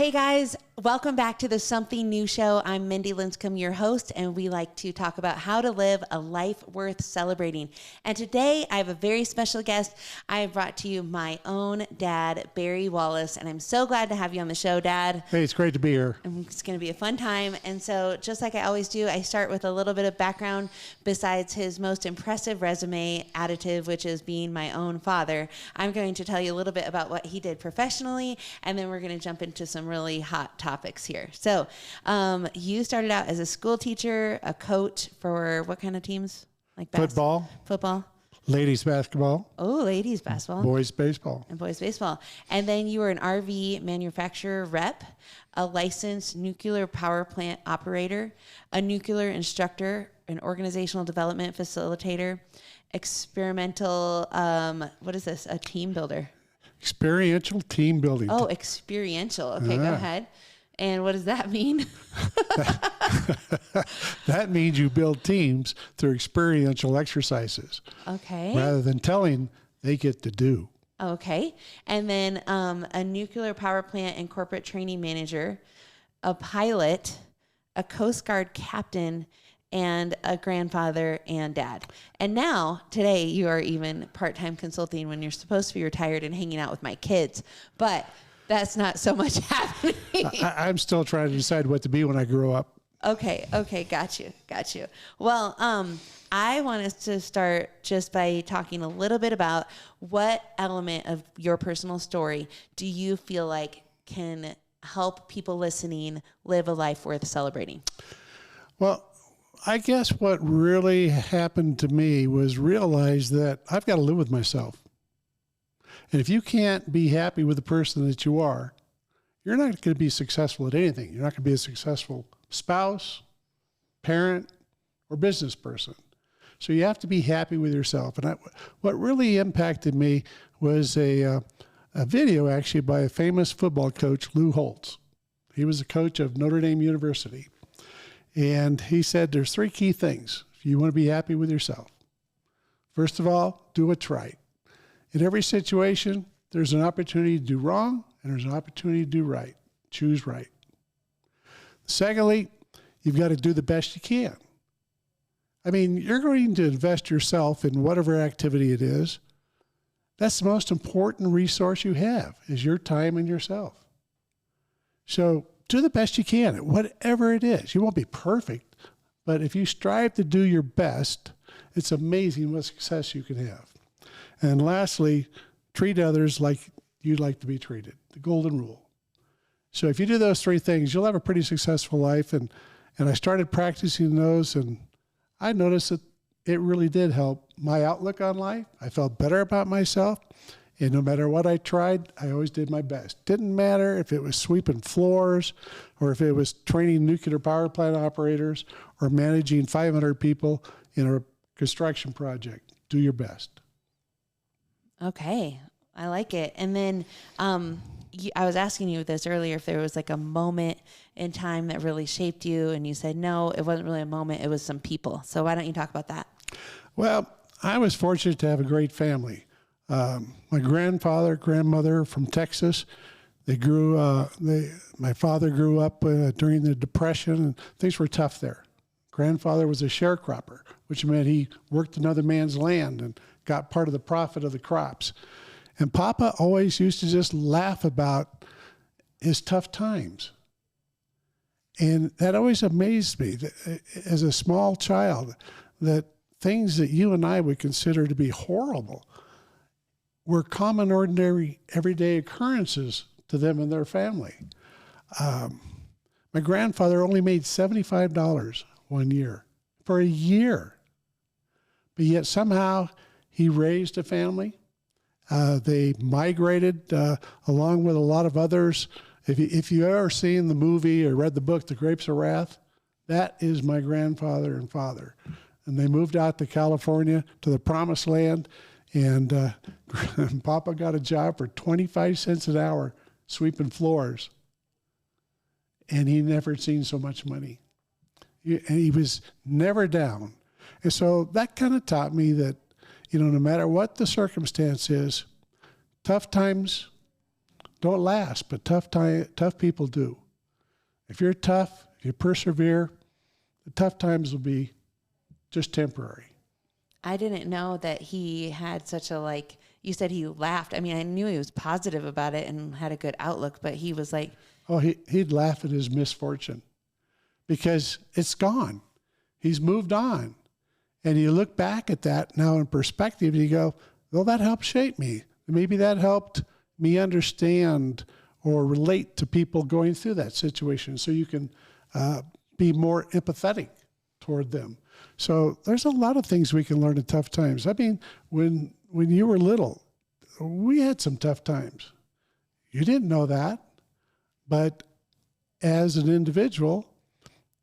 Hey guys, welcome back to the Something New Show. I'm Mindi Linscombe, your host, and we like to talk about how to live a life worth celebrating. And today I have a very special guest. I have brought to you my own dad, Barry Wallace, and I'm so glad to have you on the show, Dad. Hey, it's great to be here. It's going to be a fun time. And so just like I always do, I start with a little bit of background besides his most impressive resume additive, which is being my own father. I'm going to tell you a little bit about what he did professionally, and then we're going to jump into some really hot topics here. So you started out as a school teacher, a coach for what kind of teams? Like Football. Ladies basketball. Oh, ladies basketball. Boys baseball. And boys baseball. And then you were an RV manufacturer rep, a licensed nuclear power plant operator, a nuclear instructor, an organizational development facilitator, experimental, what is this? A team builder. Experiential team building. Oh, experiential. Okay, Go ahead. And what does that mean? That means you build teams through experiential exercises. Okay. Rather than telling, they get to do. Okay. And then a nuclear power plant and corporate training manager, a pilot, a Coast Guard captain, and a grandfather and dad. And now, today, you are even part-time consulting when you're supposed to be retired and hanging out with my kids. But that's not so much happening. I'm still trying to decide what to be when I grow up. Okay. Got you. Well, I want us to start just by talking a little bit about what element of your personal story do you feel like can help people listening live a life worth celebrating? Well, I guess what really happened to me was realize that I've got to live with myself. And if you can't be happy with the person that you are, you're not going to be successful at anything. You're not going to be a successful spouse, parent, or business person. So you have to be happy with yourself. And what really impacted me was a video actually by a famous football coach, Lou Holtz. He was a coach of Notre Dame University. And he said there's 3 key things if you want to be happy with yourself. First of all, do what's right. In every situation, there's an opportunity to do wrong and there's an opportunity to do right. Choose right. Secondly, you've got to do the best you can. I mean, you're going to invest yourself in whatever activity it is. That's the most important resource you have is your time and yourself. So do the best you can at whatever it is. You won't be perfect, but if you strive to do your best, it's amazing what success you can have. And lastly, treat others like you'd like to be treated, the golden rule. So if you do those 3 things, you'll have a pretty successful life. And I started practicing those, and I noticed that it really did help my outlook on life. I felt better about myself. And no matter what I tried, I always did my best. Didn't matter if it was sweeping floors or if it was training nuclear power plant operators or managing 500 people in a construction project. Do your best. Okay. I like it. And then I was asking you this earlier, if there was like a moment in time that really shaped you, and you said, no, it wasn't really a moment. It was some people. So why don't you talk about that? Well, I was fortunate to have a great family. My grandfather, grandmother from Texas, my father grew up during the Depression, and things were tough there. Grandfather was a sharecropper, which meant he worked another man's land and got part of the profit of the crops. And Papa always used to just laugh about his tough times. And that always amazed me that, as a small child, that things that you and I would consider to be horrible were common, ordinary, everyday occurrences to them and their family. My grandfather only made $75 one year, for a year. But yet somehow he raised a family. They migrated along with a lot of others. If you've ever seen the movie or read the book, The Grapes of Wrath, that is my grandfather and father. And they moved out to California, to the promised land, and Papa got a job for 25 cents an hour sweeping floors. And he never had seen so much money. And he was never down. And so that kind of taught me that, no matter what the circumstance is, tough times don't last, but tough people do. If you're tough, if you persevere, the tough times will be just temporary. I didn't know that he had such a, like, you said he laughed. I mean, I knew he was positive about it and had a good outlook, but he was like... Oh, he'd laugh at his misfortune because it's gone. He's moved on. And you look back at that now in perspective and you go, well, that helped shape me. Maybe that helped me understand or relate to people going through that situation so you can be more empathetic toward them. So there's a lot of things we can learn in tough times. I mean, when you were little, we had some tough times. You didn't know that, but as an individual,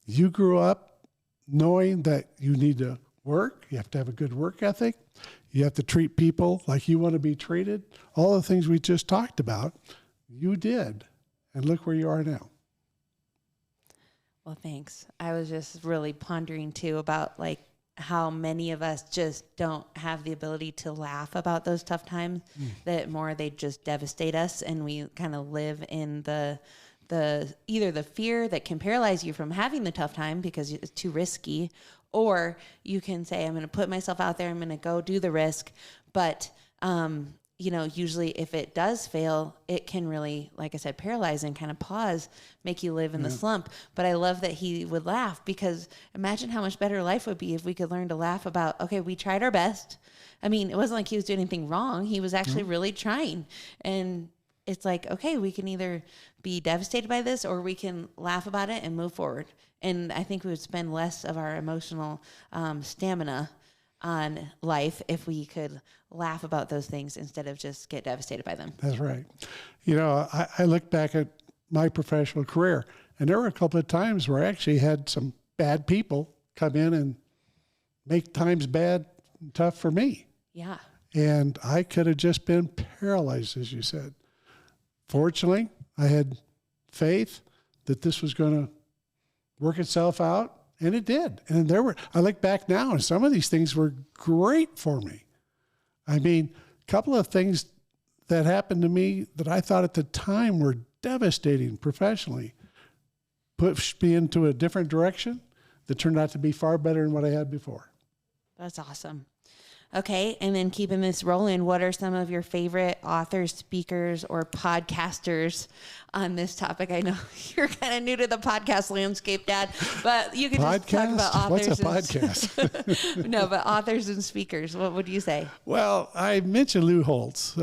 you grew up knowing that you need to work, you have to have a good work ethic, you have to treat people like you want to be treated. All the things we just talked about, you did. And look where you are now. Well, thanks. I was just really pondering too about like how many of us just don't have the ability to laugh about those tough times, that more they just devastate us, and we kind of live in the either the fear that can paralyze you from having the tough time because it's too risky, or you can say, I'm going to put myself out there, I'm going to go do the risk. But, you know, usually if it does fail, it can really, like I said, paralyze and kind of pause, make you live in the slump. But I love that he would laugh, because imagine how much better life would be if we could learn to laugh about, okay, we tried our best. I mean, it wasn't like he was doing anything wrong. He was actually really trying. And it's like, okay, we can either be devastated by this or we can laugh about it and move forward. And I think we would spend less of our emotional stamina on life if we could laugh about those things instead of just get devastated by them. That's right. You know, I look back at my professional career, and there were a couple of times where I actually had some bad people come in and make times bad and tough for me. Yeah. And I could have just been paralyzed, as you said. Fortunately, I had faith that this was going to work itself out, and it did. And I look back now, and some of these things were great for me. I mean, a couple of things that happened to me that I thought at the time were devastating professionally pushed me into a different direction that turned out to be far better than what I had before. That's awesome. Okay, and then keeping this rolling, what are some of your favorite authors, speakers, or podcasters on this topic? I know you're kind of new to the podcast landscape, Dad, but you can just talk about authors. What's a podcast? No, but authors and speakers, what would you say? Well, I mentioned Lou Holtz.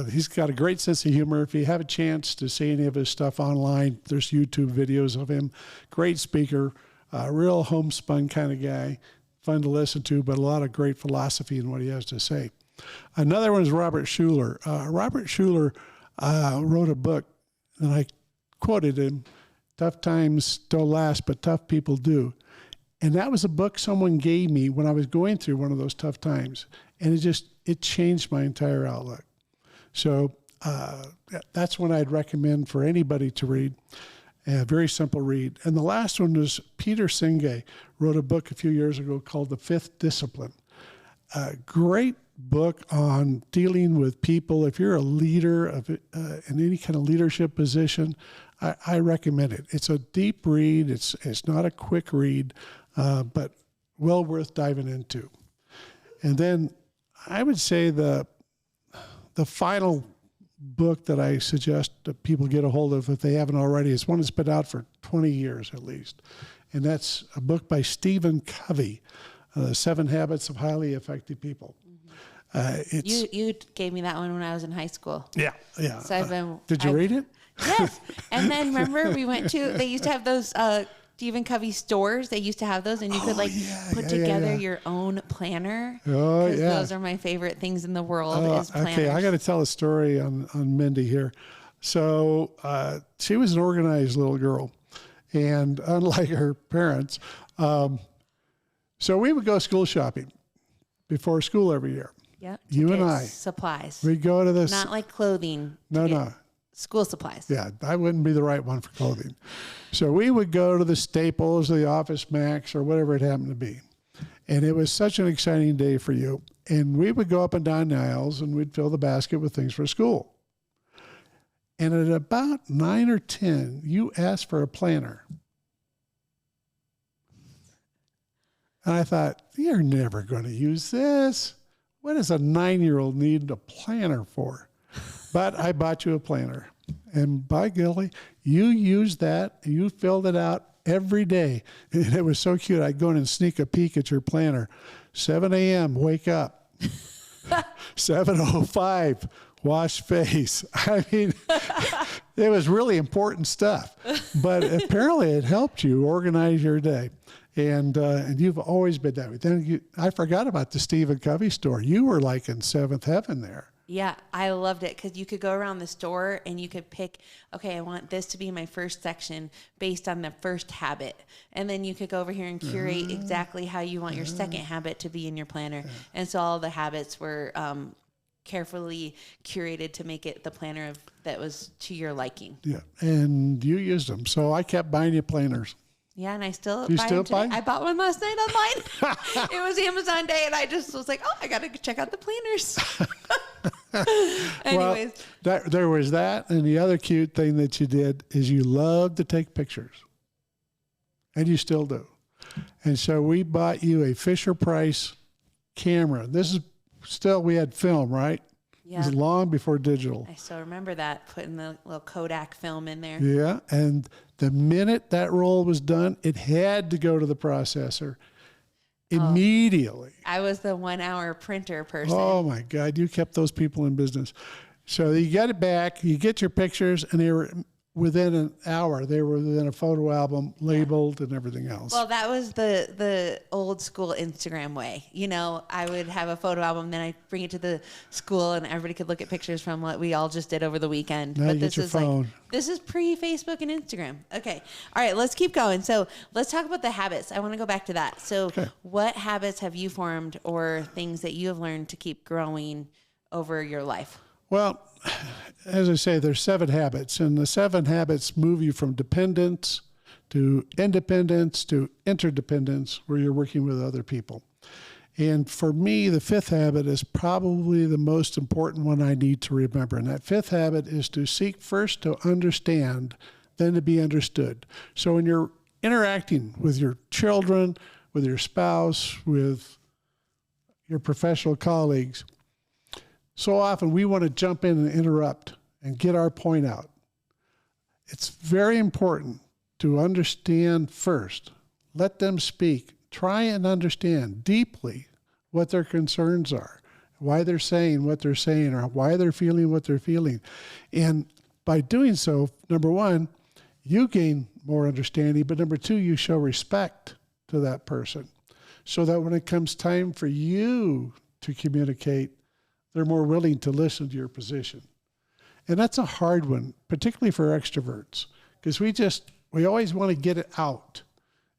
He's got a great sense of humor. If you have a chance to see any of his stuff online, there's YouTube videos of him. Great speaker, real homespun kind of guy. Fun to listen to, but a lot of great philosophy in what he has to say. Another one is Robert Schuller. Robert Schuller wrote a book, and I quoted him, "Tough times don't last, but tough people do." And that was a book someone gave me when I was going through one of those tough times. And it changed my entire outlook. So that's one I'd recommend for anybody to read. A very simple read. And the last one was Peter Senge wrote a book a few years ago called The Fifth Discipline. A great book on dealing with people. If you're a leader in any kind of leadership position, I recommend it. It's a deep read. It's not a quick read, but well worth diving into. And then I would say the final book that I suggest that people get a hold of if they haven't already is one that's been out for 20 years at least. And that's a book by Stephen Covey, 7 Habits of Highly Effective People. You gave me that one when I was in high school. Yeah. So Did you read it? Yes. And then remember they used to have those Stephen Covey stores. They used to have those, and you could put together your own planner. Oh, yeah. Those are my favorite things in the world is planners. Okay, I got to tell a story on Mindi here. So she was an organized little girl, and unlike her parents, so we would go school shopping before school every year. Yep. You and I. Supplies. We'd go to this. Not like clothing. No. School supplies. Yeah, I wouldn't be the right one for clothing. So we would go to the Staples, the Office Max, or whatever it happened to be. And it was such an exciting day for you. And we would go up and down the aisles, and we'd fill the basket with things for school. And at about 9 or 10, you asked for a planner. And I thought, you're never going to use this. What does a 9-year-old need a planner for? But I bought you a planner. And by golly, you used that. You filled it out every day. And it was so cute. I'd go in and sneak a peek at your planner. 7 a.m., wake up. 7:05, wash face. I mean, it was really important stuff. But apparently it helped you organize your day. And you've always been that way. Then I forgot about the Stephen Covey store. You were like in seventh heaven there. Yeah, I loved it because you could go around the store and you could pick, okay, I want this to be my first section based on the first habit. And then you could go over here and curate exactly how you want your second habit to be in your planner. And so all the habits were carefully curated to make it the planner that was to your liking. Yeah, and you used them. So I kept buying you planners. Yeah, and I still You buy still them today. buy? I bought one last night online. It was Amazon Day, and I just was like, oh, I got to check out the planners. Anyways. Well, there was that, and the other cute thing that you did is you loved to take pictures, and you still do. And so we bought you a Fisher-Price camera. This is still, we had film, right? Yeah. It was long before digital. I still remember that, putting the little Kodak film in there. Yeah, and the minute that roll was done, it had to go to the processor immediately. I was the 1 hour printer person. Oh my God, you kept those people in business. So you get it back, you get your pictures, and they were within an hour. They were within a photo album, labeled and everything else. Well, that was the old school Instagram way. You know, I would have a photo album, then I'd bring it to the school, and everybody could look at pictures from what we all just did over the weekend. Now But you this get your is phone. like, this is pre-Facebook and Instagram. Okay. All right, let's keep going. So let's talk about the habits. I want to go back to that. So what habits have you formed or things that you have learned to keep growing over your life? Well, as I say, there's 7 habits, and the 7 habits move you from dependence to independence to interdependence, where you're working with other people. And for me, the 5th habit is probably the most important one I need to remember. And that 5th habit is to seek first to understand, then to be understood. So when you're interacting with your children, with your spouse, with your professional colleagues, so often we want to jump in and interrupt and get our point out. It's very important to understand first. Let them speak. Try and understand deeply what their concerns are, why they're saying what they're saying, or why they're feeling what they're feeling. And by doing so, number one, you gain more understanding, but number two, you show respect to that person so that when it comes time for you to communicate, they're more willing to listen to your position. And that's a hard one, particularly for extroverts, because we always want to get it out.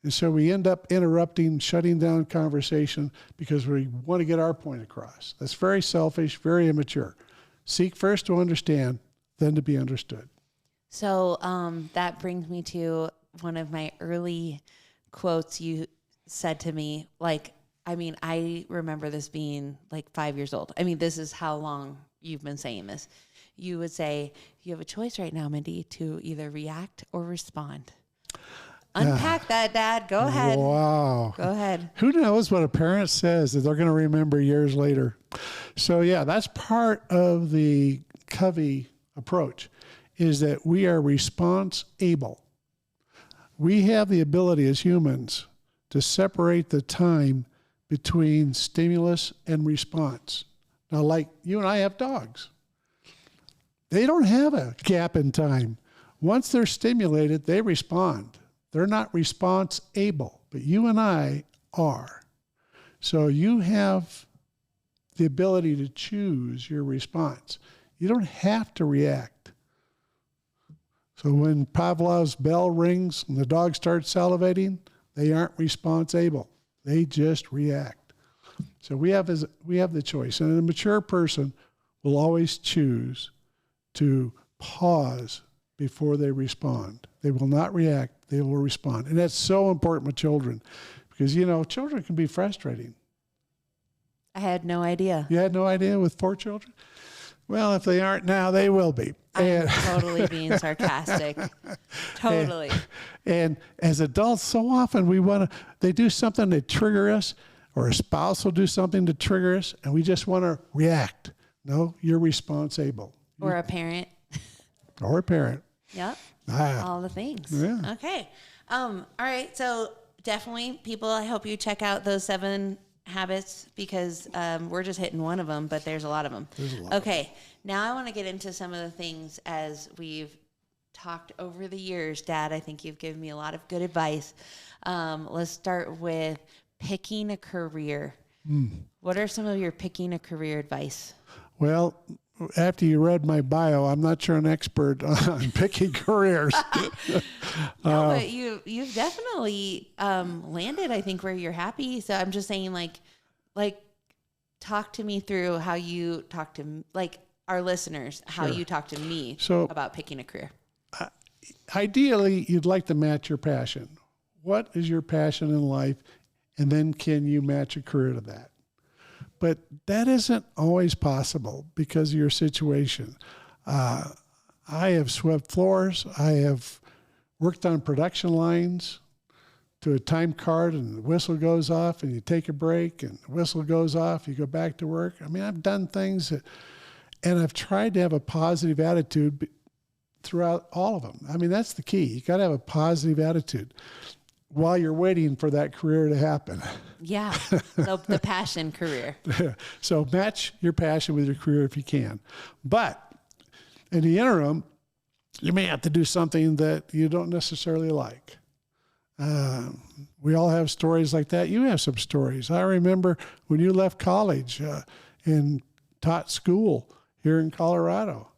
And so we end up interrupting, shutting down conversation because we want to get our point across. That's very selfish, very immature. Seek first to understand, then to be understood. So that brings me to one of my early quotes you said to me, I remember this being like 5 years old. I mean, this is how long you've been saying this. You would say, you have a choice right now, Mindi, to either react or respond. Unpack that, Dad. Go ahead. Wow. Go ahead. Who knows what a parent says that they're going to remember years later? So yeah, that's part of the Covey approach, is that we are response able. We have the ability as humans to separate the time between stimulus and response. Now, like you and I have dogs. They don't have a gap in time. Once they're stimulated, they respond. They're not response able, but you and I are. So you have the ability to choose your response. You don't have to react. So when Pavlov's bell rings and the dog starts salivating, they aren't response able. They just react. So we have the choice. And a mature person will always choose to pause before they respond. They will not react. They will respond. And that's so important with children because, children can be frustrating. I had no idea. You had no idea with 4 children? Well, if they aren't now, they will be. I'm totally being sarcastic. Totally. And as adults, so often they do something to trigger us, or a spouse will do something to trigger us, and we just want to react. No, you're responsible. Or a parent. Or a parent. Yep. All the things. Yeah. Okay. All right. So definitely, people, I hope you check out those 7 habits, because we're just hitting one of them, but there's a lot of them. There's a lot. Okay. Now I want to get into some of the things as we've talked over the years. Dad, I think you've given me a lot of good advice. Let's start with picking a career. What are some of your picking a career advice? Well, after you read my bio, I'm not sure an expert on picking careers. No, but you've definitely landed, I think, where you're happy. So I'm just saying, like talk to me through how you talk to our listeners, how you talk to me about picking a career. Ideally, you'd like to match your passion. What is your passion in life? And then can you match a career to that? But that isn't always possible because of your situation. I have swept floors. I have worked on production lines to a time card, and the whistle goes off, and you take a break, and the whistle goes off, you go back to work. I mean, I've done things and I've tried to have a positive attitude throughout all of them. I mean, that's the key. You got to have a positive attitude while you're waiting for that career to happen. Yeah. So the passion career. So match your passion with your career if you can. But in the interim, you may have to do something that you don't necessarily like. We all have stories like that. You have some stories. I remember when you left college and taught school here in Colorado.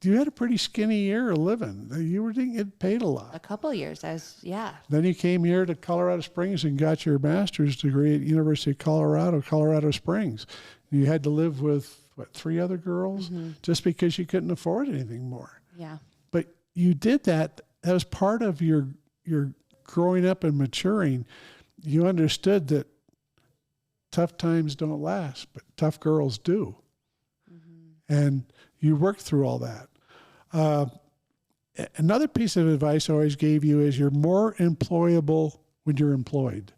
You had a pretty skinny year of living. You didn't get paid a lot. A couple of years. Then you came here to Colorado Springs and got your master's degree at University of Colorado Springs. You had to live with, 3 other girls just because you couldn't afford anything more. Yeah. But you did that. That was part of your growing up and maturing. You understood that tough times don't last, but tough girls do. And you worked through all that. Another piece of advice I always gave you is you're more employable when you're employed.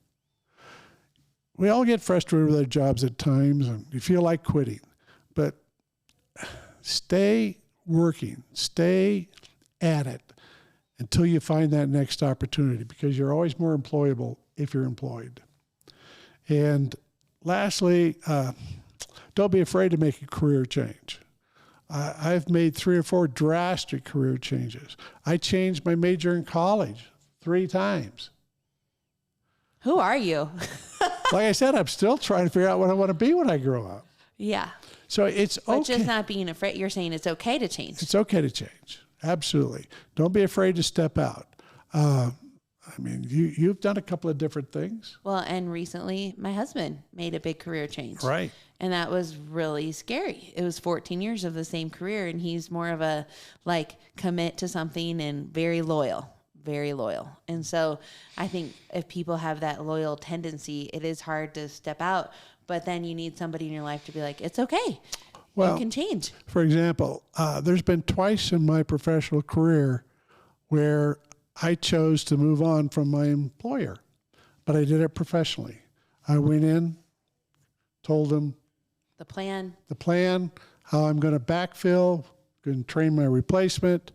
We all get frustrated with our jobs at times, and you feel like quitting. But stay working, stay at it until you find that next opportunity, because you're always more employable if you're employed. And lastly, don't be afraid to make a career change. I've made 3 or 4 drastic career changes. I changed my major in college 3 times. Who are you? Like I said, I'm still trying to figure out what I want to be when I grow up. Yeah. So it's okay. But just not being afraid. You're saying it's okay to change. It's okay to change. Absolutely. Don't be afraid to step out. I mean, you've done a couple of different things. Well, and recently my husband made a big career change. Right. And that was really scary. It was 14 years of the same career, and he's more of a commit to something and very loyal. And so I think if people have that loyal tendency, it is hard to step out, but then you need somebody in your life to be like, it's okay. Well, you can change. For example, there's been twice in my professional career where I chose to move on from my employer, but I did it professionally. I went in, told them the plan, how I'm going to backfill, going to train my replacement.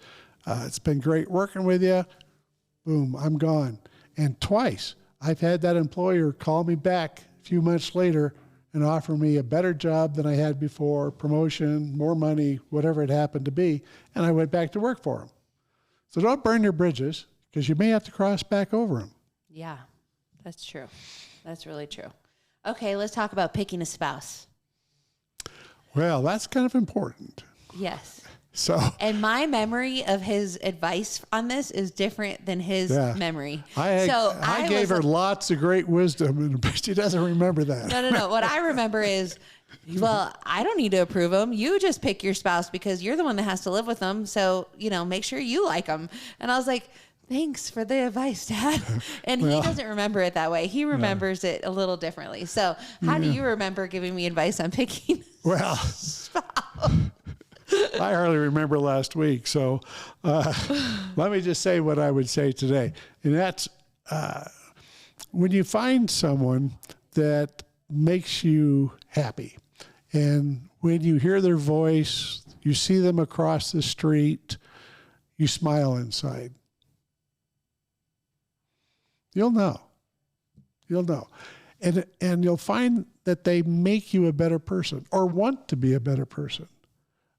It's been great working with you. Boom, I'm gone. And twice I've had that employer call me back a few months later and offer me a better job than I had before, promotion, more money, whatever it happened to be, and I went back to work for them. So don't burn your bridges, because you may have to cross back over them. Yeah, that's true. That's really true. Okay, let's talk about picking a spouse. Well, that's kind of important. Yes. So, and my memory of his advice on this is different than his memory. I gave her lots of great wisdom, but she doesn't remember that. No. What I remember is, well, I don't need to approve them. You just pick your spouse because you're the one that has to live with them. So, make sure you like them. And I was like, thanks for the advice, Dad. And he doesn't remember it that way. He remembers it a little differently. So how do you remember giving me advice on picking Well, I hardly remember last week. So let me just say what I would say today. And that's when you find someone that makes you happy, and when you hear their voice, you see them across the street, you smile inside. You'll know. You'll know. And you'll find that they make you a better person or want to be a better person.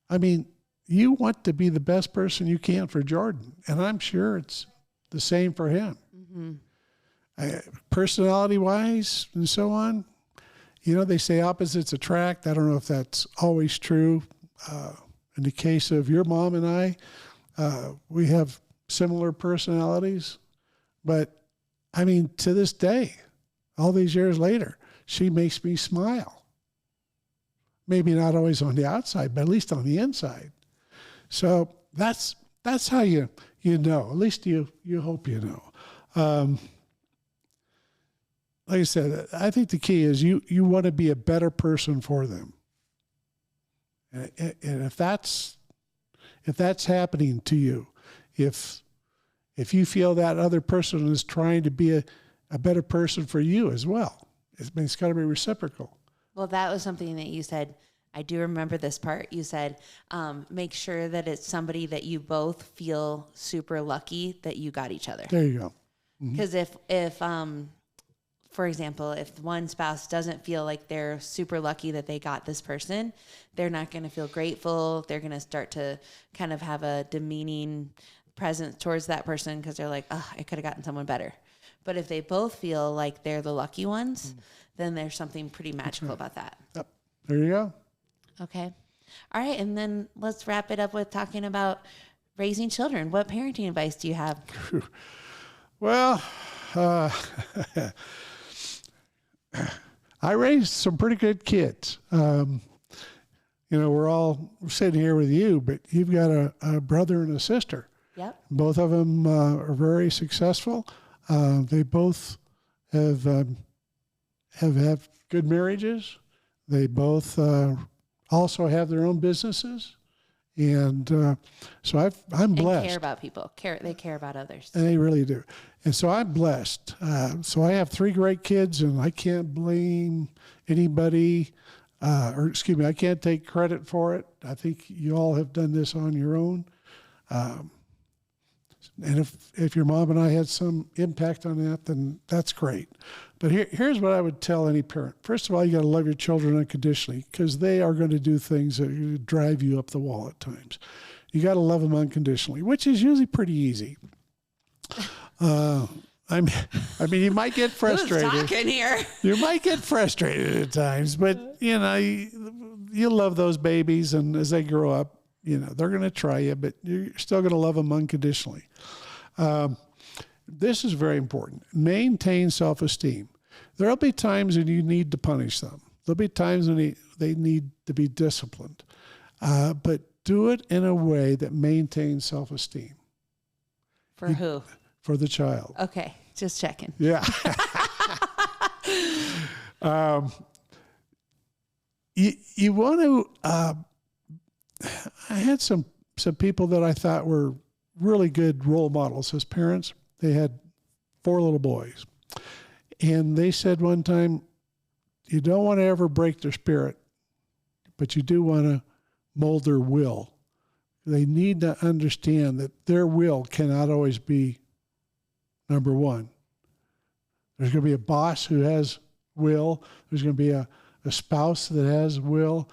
I mean, you want to be the best person you can for Jordan, and I'm sure it's the same for him. Mm-hmm. Personality-wise and so on, you know, they say opposites attract. I don't know if that's always true. In the case of your mom and I, we have similar personalities, but I mean, to this day, all these years later, she makes me smile. Maybe not always on the outside, but at least on the inside. So that's how you know. At least you hope you know. Like I said, I think the key is you want to be a better person for them. And if that's happening to you, if you feel that other person is trying to be a better person for you as well, it's got to be reciprocal. Well, that was something that you said. I do remember this part. You said, make sure that it's somebody that you both feel super lucky that you got each other. There you go. Because if for example, if one spouse doesn't feel like they're super lucky that they got this person, they're not going to feel grateful. They're going to start to kind of have a demeaning presence towards that person because they're like, oh, I could have gotten someone better. But if they both feel like they're the lucky ones, then there's something pretty magical about that. Yep. There you go. Okay. All right. And then let's wrap it up with talking about raising children. What parenting advice do you have? Well, I raised some pretty good kids. You know, we're all sitting here with you, but you've got a brother and a sister. Yep. Both of them are very successful. They both have good marriages. They both also have their own businesses, and so I'm blessed. And care about people. They care about others. And they really do. And so I'm blessed. So I have 3 great kids, and I can't blame anybody, I can't take credit for it. I think you all have done this on your own. And if your mom and I had some impact on that, then that's great. But here's what I would tell any parent. First of all, you got to love your children unconditionally because they are going to do things that drive you up the wall at times. You got to love them unconditionally, which is usually pretty easy. I mean, you might get frustrated. Who's talking here? You might get frustrated at times, but you know, you love those babies, and as they grow up, you know, they're going to try you, but you're still going to love them unconditionally. This is very important. Maintain self-esteem. There'll be times when you need to punish them. There'll be times when they need to be disciplined. But do it in a way that maintains self-esteem. For who? For the child. Okay, just checking. Yeah. You want to... I had some people that I thought were really good role models as parents. They had 4 little boys. And they said one time, you don't want to ever break their spirit, but you do want to mold their will. They need to understand that their will cannot always be number one. There's going to be a boss who has will. There's going to be a spouse that has will.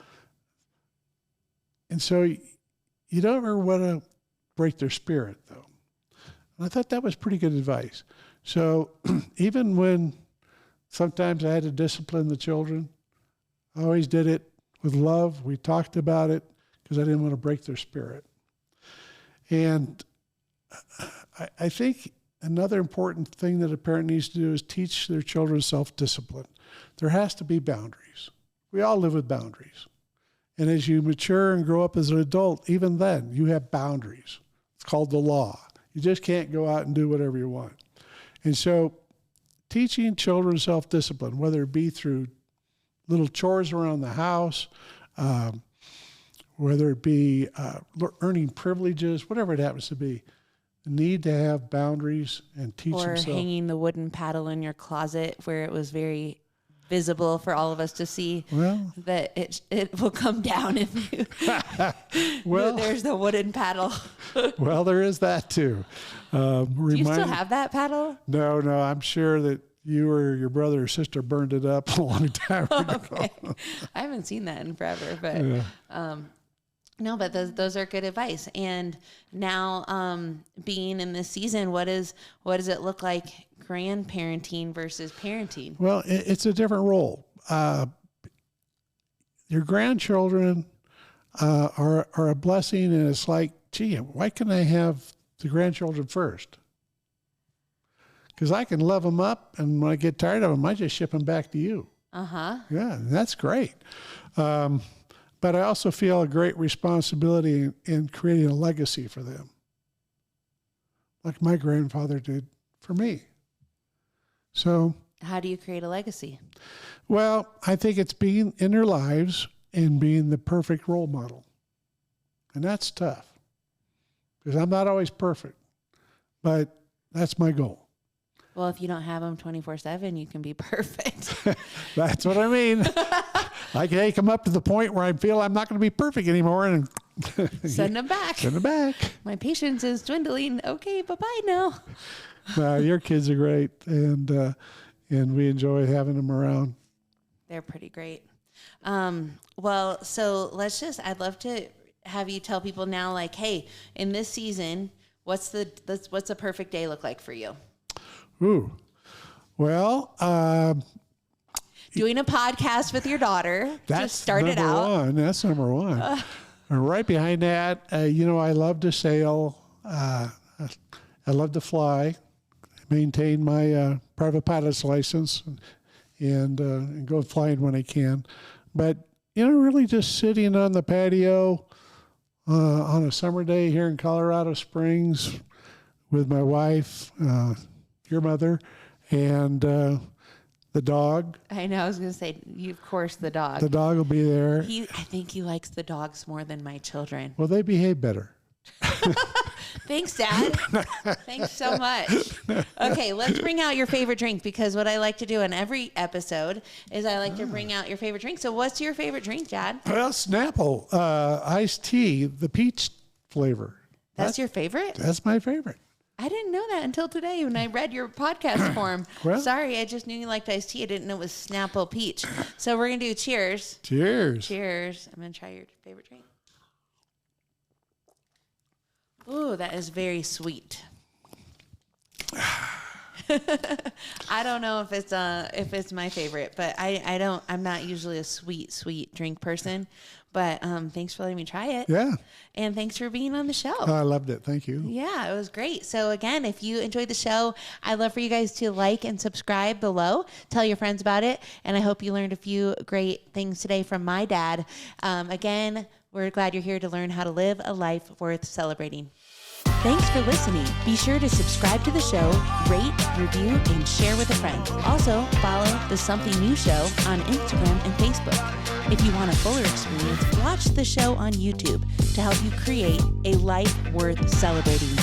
And so you don't ever want to break their spirit, though. And I thought that was pretty good advice. So even when sometimes I had to discipline the children, I always did it with love. We talked about it because I didn't want to break their spirit. And I think another important thing that a parent needs to do is teach their children self-discipline. There has to be boundaries. We all live with boundaries. And as you mature and grow up as an adult, even then, you have boundaries. It's called the law. You just can't go out and do whatever you want. And so teaching children self-discipline, whether it be through little chores around the house, whether it be earning privileges, whatever it happens to be, need to have boundaries and teach or themselves. hanging the wooden paddle in your closet where it was very visible for all of us to see. Well, that it will come down if you. well, there's the wooden paddle. well, there is that too. Do you still have that paddle? No, I'm sure that you or your brother or sister burned it up a long time ago. Okay. I haven't seen that in forever, but Yeah. no, but those are good advice. And now, being in this season, what does it look like grandparenting versus parenting? Well, it's a different role. Your grandchildren are a blessing, and it's like, gee, why can't I have the grandchildren first? Because I can love them up, and when I get tired of them, I just ship them back to you. Yeah, that's great. But I also feel a great responsibility in creating a legacy for them, like my grandfather did for me. So, how do you create a legacy? well, I think it's being in their lives and being the perfect role model. And that's tough because I'm not always perfect, but that's my goal. Well, if you don't have them 24/7, you can be perfect. That's what I mean. I can come up to the point where I feel I'm not going to be perfect anymore and Send them back. Send them back. My patience is dwindling. Okay, bye-bye now. Your kids are great, and we enjoy having them around. They're pretty great. Well, so I'd love to have you tell people now, like, hey, in this season, what's a perfect day look like for you? Ooh, well, doing a podcast with your daughter. That's just started out. That's number one. And right behind that, I love to sail. I love to fly, maintain my private pilot's license, and go flying when I can. But, really just sitting on the patio on a summer day here in Colorado Springs with my wife, your mother, and the dog. I know. I was going to say, of course, the dog. The dog will be there. I think he likes the dogs more than my children. Well, they behave better. Thanks, Dad. Thanks so much. Okay, let's bring out your favorite drink, because what I like to do in every episode is I like to bring out your favorite drink. So what's your favorite drink, Dad? Well, Snapple iced tea, the peach flavor. That's your favorite? That's my favorite. I didn't know that until today when I read your podcast form. Well, sorry, I just knew you liked iced tea. I didn't know it was Snapple peach. So we're going to do cheers. Cheers. Cheers. I'm going to try your favorite drink. Ooh, that is very sweet. I don't know if it's my favorite, but I'm not usually a sweet drink person. But thanks for letting me try it. Yeah. And thanks for being on the show. I loved it. Thank you. Yeah, it was great. So again, if you enjoyed the show, I'd love for you guys to like and subscribe below. Tell your friends about it. And I hope you learned a few great things today from my dad. Again, we're glad you're here to learn how to live a life worth celebrating. Thanks for listening. Be sure to subscribe to the show, rate, review, and share with a friend. Also, follow the Something New Show on Instagram and Facebook. If you want a fuller experience, watch the show on YouTube to help you create a life worth celebrating.